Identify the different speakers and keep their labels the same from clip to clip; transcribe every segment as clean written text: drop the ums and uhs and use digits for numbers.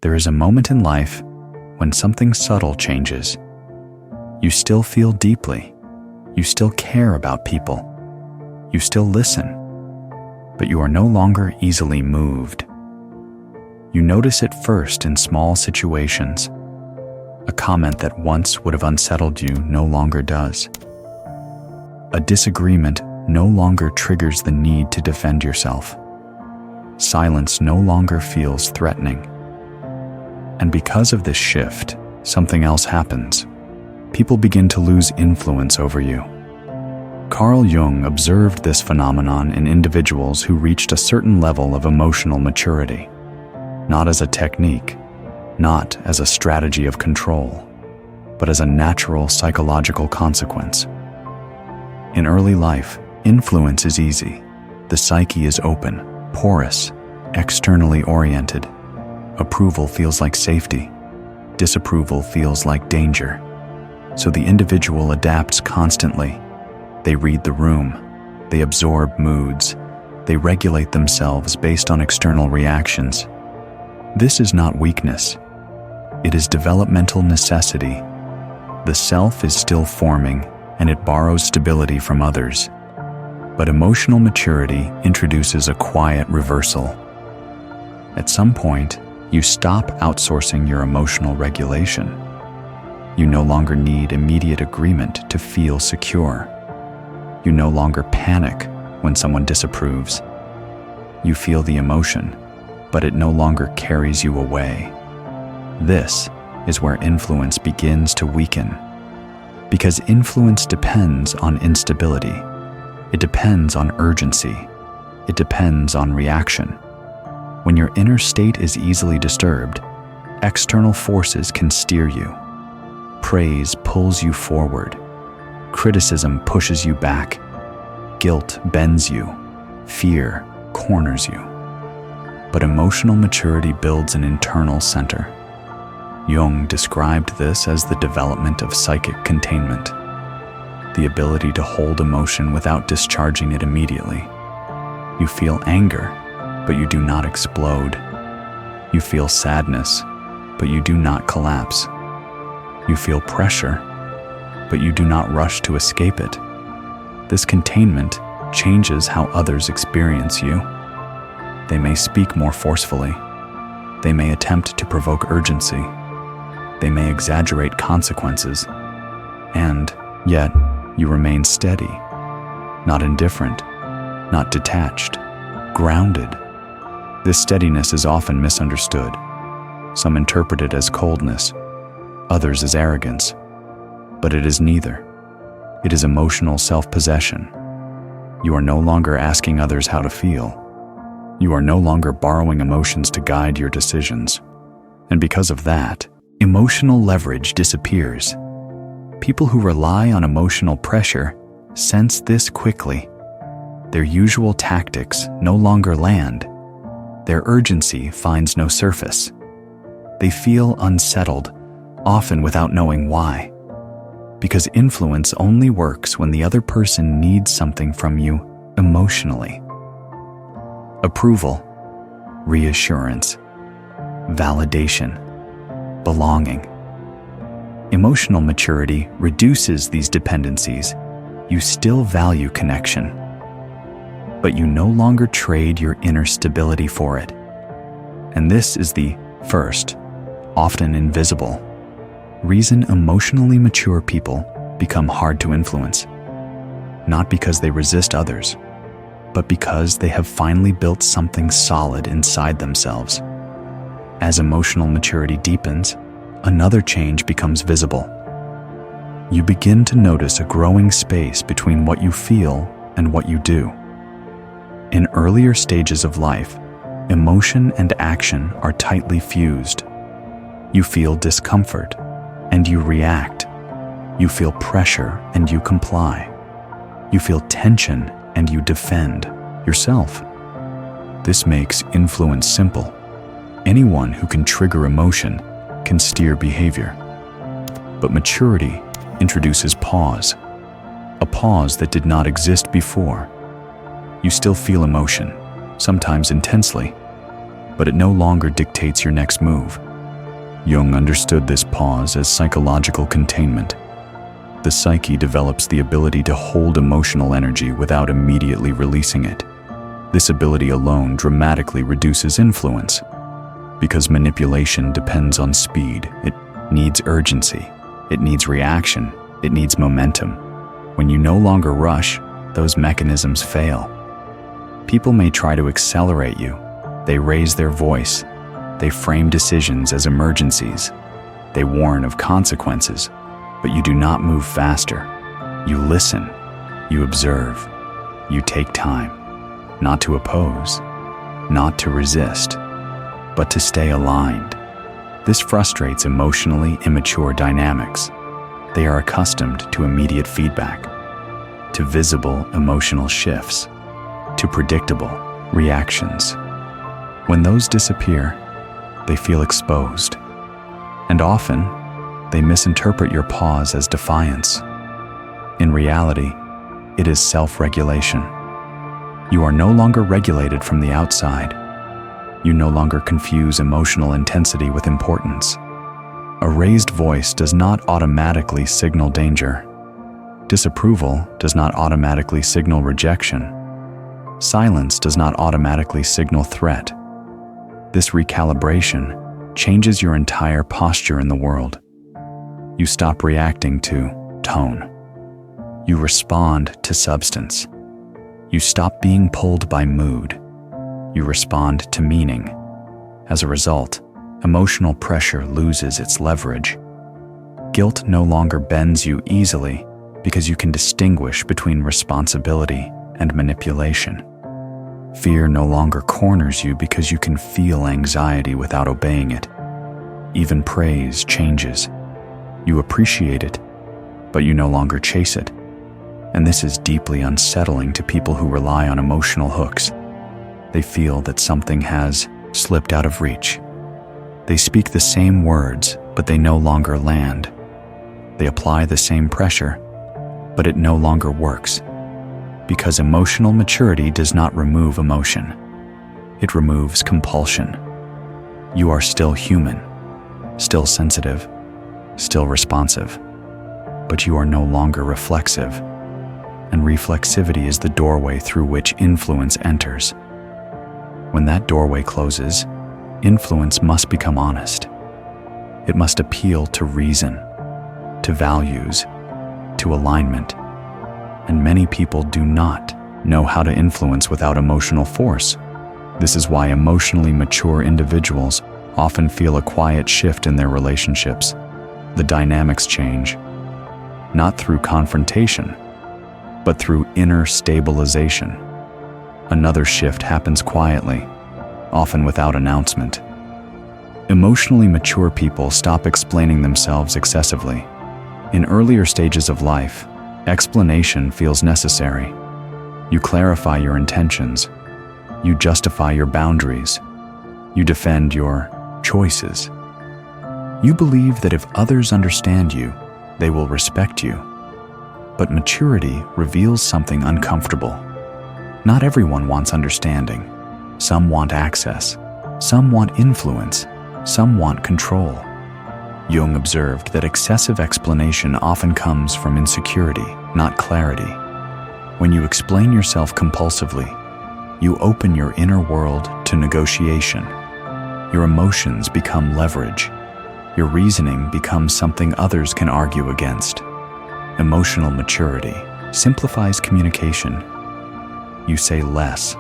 Speaker 1: there is a moment in life when something subtle changes. You still feel deeply. You still care about people. You still listen. But you are no longer easily moved. You notice it first in small situations. A comment that once would have unsettled you no longer does. A disagreement no longer triggers the need to defend yourself. Silence no longer feels threatening. And because of this shift, something else happens. People begin to lose influence over you. Carl Jung observed this phenomenon in individuals who reached a certain level of emotional maturity, not as a technique, not as a strategy of control, but as a natural psychological consequence. In early life, influence is easy. The psyche is open, porous, externally oriented. Approval feels like safety. Disapproval feels like danger. So the individual adapts constantly. They read the room. They absorb moods. They regulate themselves based on external reactions. This is not weakness. It is developmental necessity. The self is still forming, and it borrows stability from others. But emotional maturity introduces a quiet reversal. At some point, you stop outsourcing your emotional regulation. You no longer need immediate agreement to feel secure. You no longer panic when someone disapproves. You feel the emotion, but it no longer carries you away. This is where influence begins to weaken. Because influence depends on instability. It depends on urgency. It depends on reaction. When your inner state is easily disturbed, external forces can steer you. Praise pulls you forward. Criticism pushes you back. Guilt bends you. Fear corners you. But emotional maturity builds an internal center. Jung described this as the development of psychic containment, the ability to hold emotion without discharging it immediately. You feel anger, but you do not explode. You feel sadness, but you do not collapse. You feel pressure, but you do not rush to escape it. This containment changes how others experience you. They may speak more forcefully. They may attempt to provoke urgency. They may exaggerate consequences. And yet, you remain steady, not indifferent, not detached, grounded. This steadiness is often misunderstood. Some interpret it as coldness, others as arrogance. But it is neither. It is emotional self-possession. You are no longer asking others how to feel. You are no longer borrowing emotions to guide your decisions. And because of that, emotional leverage disappears. People who rely on emotional pressure sense this quickly. Their usual tactics no longer land. Their urgency finds no surface. They feel unsettled, often without knowing why. Because influence only works when the other person needs something from you emotionally. Approval, reassurance, validation, belonging. Emotional maturity reduces these dependencies. You still value connection, but you no longer trade your inner stability for it. And this is the first, often invisible, reason emotionally mature people become hard to influence. Not because they resist others, but because they have finally built something solid inside themselves. As emotional maturity deepens, another change becomes visible. You begin to notice a growing space between what you feel and what you do. In earlier stages of life, emotion and action are tightly fused. You feel discomfort, and you react. You feel pressure, and you comply. You feel tension, and you defend yourself. This makes influence simple. Anyone who can trigger emotion can steer behavior. But maturity introduces pause, a pause that did not exist before. You still feel emotion, sometimes intensely, but it no longer dictates your next move. Jung understood this pause as psychological containment. The psyche develops the ability to hold emotional energy without immediately releasing it. This ability alone dramatically reduces influence. Because manipulation depends on speed, it needs urgency, it needs reaction, it needs momentum. When you no longer rush, those mechanisms fail. People may try to accelerate you. They raise their voice. They frame decisions as emergencies. They warn of consequences, but you do not move faster. You listen, you observe, you take time, not to oppose, not to resist, but to stay aligned. This frustrates emotionally immature dynamics. They are accustomed to immediate feedback, to visible emotional shifts, to predictable reactions. When those disappear, they feel exposed, and often they misinterpret your pause as defiance. In reality, it is self-regulation. You are no longer regulated from the outside. You no longer confuse emotional intensity with importance. A raised voice does not automatically signal danger. Disapproval does not automatically signal rejection. Silence does not automatically signal threat. This recalibration changes your entire posture in the world. You stop reacting to tone. You respond to substance. You stop being pulled by mood. You respond to meaning. As a result, emotional pressure loses its leverage. Guilt no longer bends you easily because you can distinguish between responsibility and manipulation. Fear no longer corners you because you can feel anxiety without obeying it. Even praise changes. You appreciate it, but you no longer chase it. And this is deeply unsettling to people who rely on emotional hooks. They feel that something has slipped out of reach. They speak the same words, but they no longer land. They apply the same pressure, but it no longer works. Because emotional maturity does not remove emotion. It removes compulsion. You are still human, still sensitive, still responsive, but you are no longer reflexive. And reflexivity is the doorway through which influence enters. When that doorway closes, influence must become honest. It must appeal to reason, to values, to alignment. And many people do not know how to influence without emotional force. This is why emotionally mature individuals often feel a quiet shift in their relationships. The dynamics change, not through confrontation, but through inner stabilization. Another shift happens quietly, often without announcement. Emotionally mature people stop explaining themselves excessively. In earlier stages of life, explanation feels necessary. You clarify your intentions. You justify your boundaries. You defend your choices. You believe that if others understand you, they will respect you. But maturity reveals something uncomfortable. Not everyone wants understanding. Some want access. Some want influence. Some want control. Jung observed that excessive explanation often comes from insecurity, not clarity. When you explain yourself compulsively, you open your inner world to negotiation. Your emotions become leverage. Your reasoning becomes something others can argue against. Emotional maturity simplifies communication. You say less,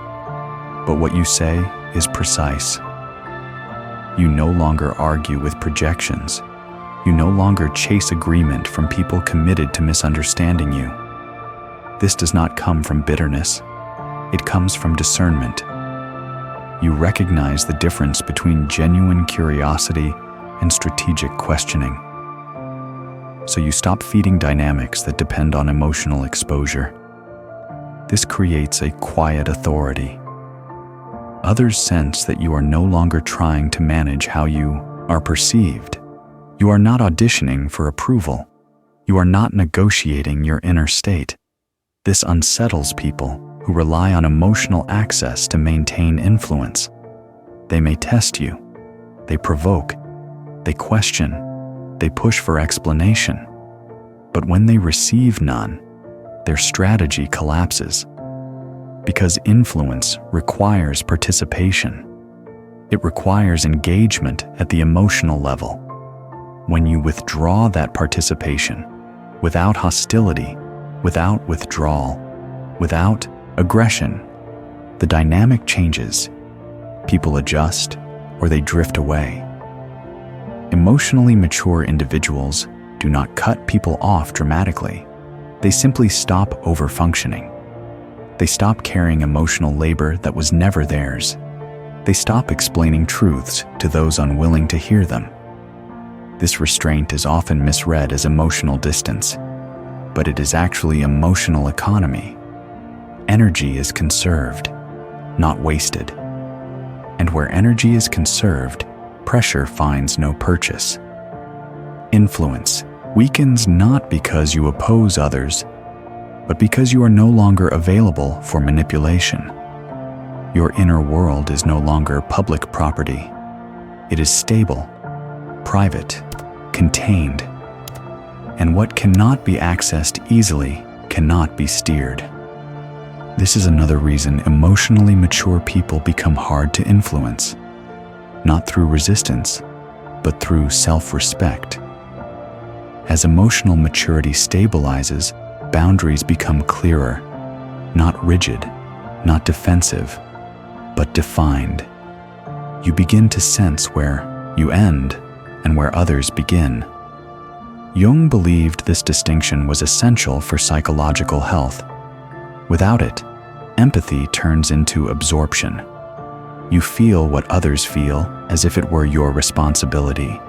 Speaker 1: but what you say is precise. You no longer argue with projections. You no longer chase agreement from people committed to misunderstanding you. This does not come from bitterness. It comes from discernment. You recognize the difference between genuine curiosity and strategic questioning. So you stop feeding dynamics that depend on emotional exposure. This creates a quiet authority. Others sense that you are no longer trying to manage how you are perceived. You are not auditioning for approval. You are not negotiating your inner state. This unsettles people who rely on emotional access to maintain influence. They may test you. They provoke. They question. They push for explanation. But when they receive none, their strategy collapses. Because influence requires participation. It requires engagement at the emotional level. When you withdraw that participation, without hostility, without withdrawal, without aggression, the dynamic changes. People adjust or they drift away. Emotionally mature individuals do not cut people off dramatically. They simply stop over-functioning. They stop carrying emotional labor that was never theirs. They stop explaining truths to those unwilling to hear them. This restraint is often misread as emotional distance, but it is actually emotional economy. Energy is conserved, not wasted. And where energy is conserved, pressure finds no purchase. Influence weakens not because you oppose others, but because you are no longer available for manipulation. Your inner world is no longer public property. It is stable, private, contained, and what cannot be accessed easily cannot be steered. This is another reason emotionally mature people become hard to influence, not through resistance, but through self-respect. As emotional maturity stabilizes, boundaries become clearer, not rigid, not defensive, but defined. You begin to sense where you end and where others begin. Jung believed this distinction was essential for psychological health. Without it, empathy turns into absorption. You feel what others feel as if it were your responsibility.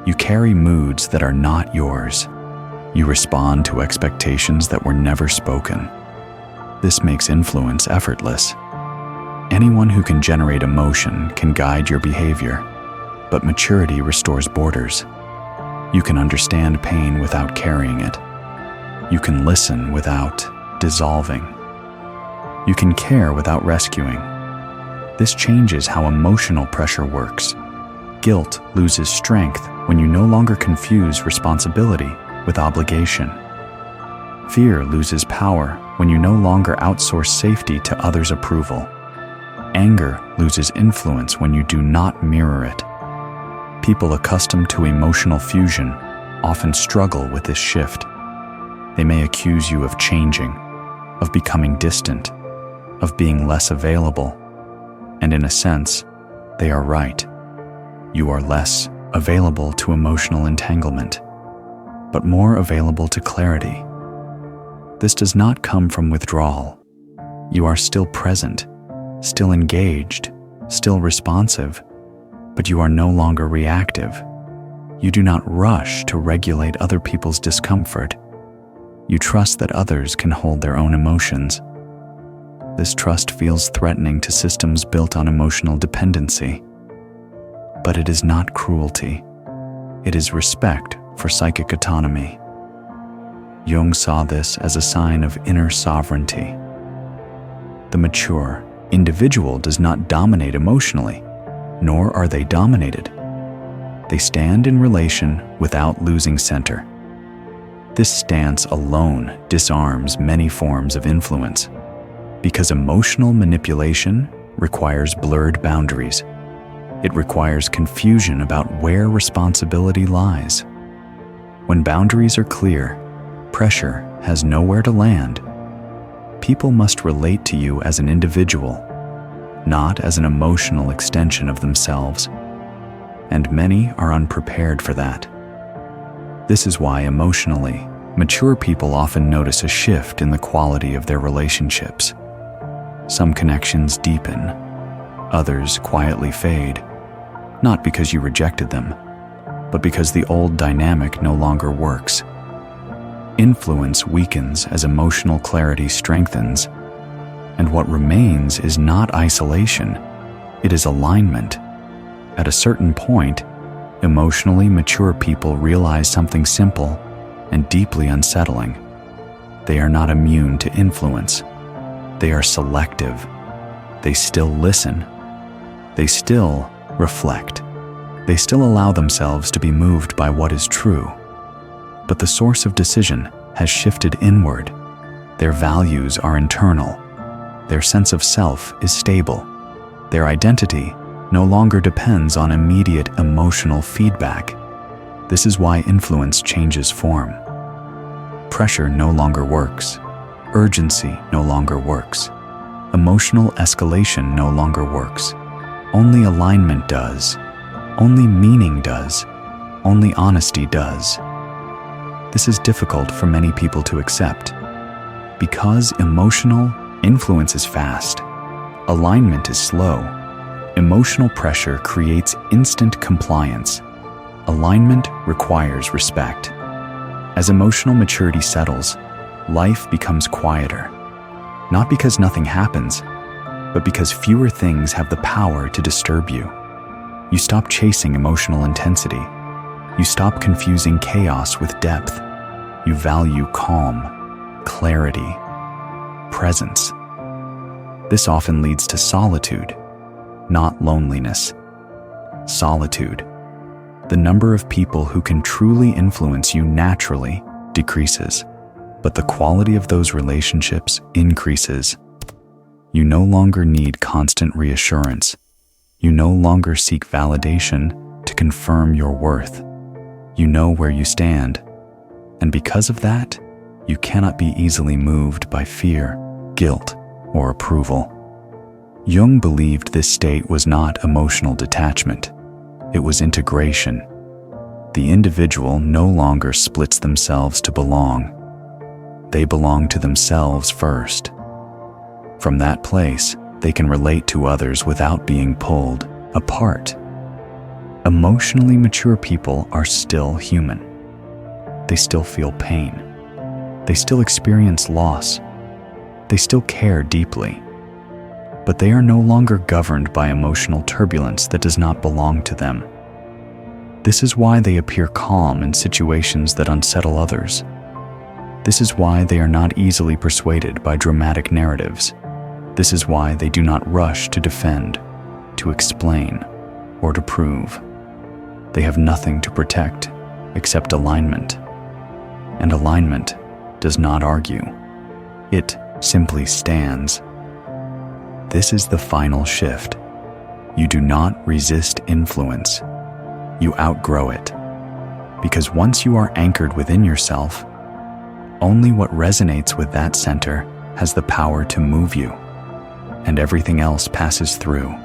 Speaker 1: You carry moods that are not yours. You respond to expectations that were never spoken. This makes influence effortless. Anyone who can generate emotion can guide your behavior, but maturity restores borders. You can understand pain without carrying it. You can listen without dissolving. You can care without rescuing. This changes how emotional pressure works. Guilt loses strength when you no longer confuse responsibility with obligation. Fear loses power when you no longer outsource safety to others' approval. Anger loses influence when you do not mirror it. People accustomed to emotional fusion often struggle with this shift. They may accuse you of changing, of becoming distant, of being less available. And in a sense, they are right. You are less available to emotional entanglement, but more available to clarity. This does not come from withdrawal. You are still present, still engaged, still responsive, but you are no longer reactive. You do not rush to regulate other people's discomfort. You trust that others can hold their own emotions. This trust feels threatening to systems built on emotional dependency. But it is not cruelty. It is respect for psychic autonomy. Jung saw this as a sign of inner sovereignty. The mature individual does not dominate emotionally, nor are they dominated. They stand in relation without losing center. This stance alone disarms many forms of influence, because emotional manipulation requires blurred boundaries. It requires confusion about where responsibility lies. When boundaries are clear, pressure has nowhere to land. People must relate to you as an individual, not as an emotional extension of themselves. And many are unprepared for that. This is why emotionally mature people often notice a shift in the quality of their relationships. Some connections deepen, others quietly fade, not because you rejected them, but because the old dynamic no longer works. Influence weakens as emotional clarity strengthens, and what remains is not isolation, it is alignment. At a certain point, emotionally mature people realize something simple and deeply unsettling. They are not immune to influence. They are selective. They still listen. They still reflect. They still allow themselves to be moved by what is true, but the source of decision has shifted inward. Their values are internal. Their sense of self is stable. Their identity no longer depends on immediate emotional feedback. This is why influence changes form. Pressure no longer works. Urgency no longer works. Emotional escalation no longer works. Only alignment does. Only meaning does. Only honesty does. This is difficult for many people to accept. Because emotional influence is fast, alignment is slow. Emotional pressure creates instant compliance. Alignment requires respect. As emotional maturity settles, life becomes quieter. Not because nothing happens, but because fewer things have the power to disturb you. You stop chasing emotional intensity. You stop confusing chaos with depth. You value calm, clarity, presence. This often leads to solitude, not loneliness. Solitude. The number of people who can truly influence you naturally decreases, but the quality of those relationships increases. You no longer need constant reassurance. You no longer seek validation to confirm your worth. You know where you stand, and because of that, you cannot be easily moved by fear, guilt, or approval. Jung believed this state was not emotional detachment. It was integration. The individual no longer splits themselves to belong. They belong to themselves first. From that place, they can relate to others without being pulled apart. Emotionally mature people are still human. They still feel pain. They still experience loss. They still care deeply. But they are no longer governed by emotional turbulence that does not belong to them. This is why they appear calm in situations that unsettle others. This is why they are not easily persuaded by dramatic narratives. This is why they do not rush to defend, to explain, or to prove. They have nothing to protect except alignment. And alignment does not argue. It simply stands. This is the final shift. You do not resist influence. You outgrow it. Because once you are anchored within yourself, only what resonates with that center has the power to move you, and everything else passes through.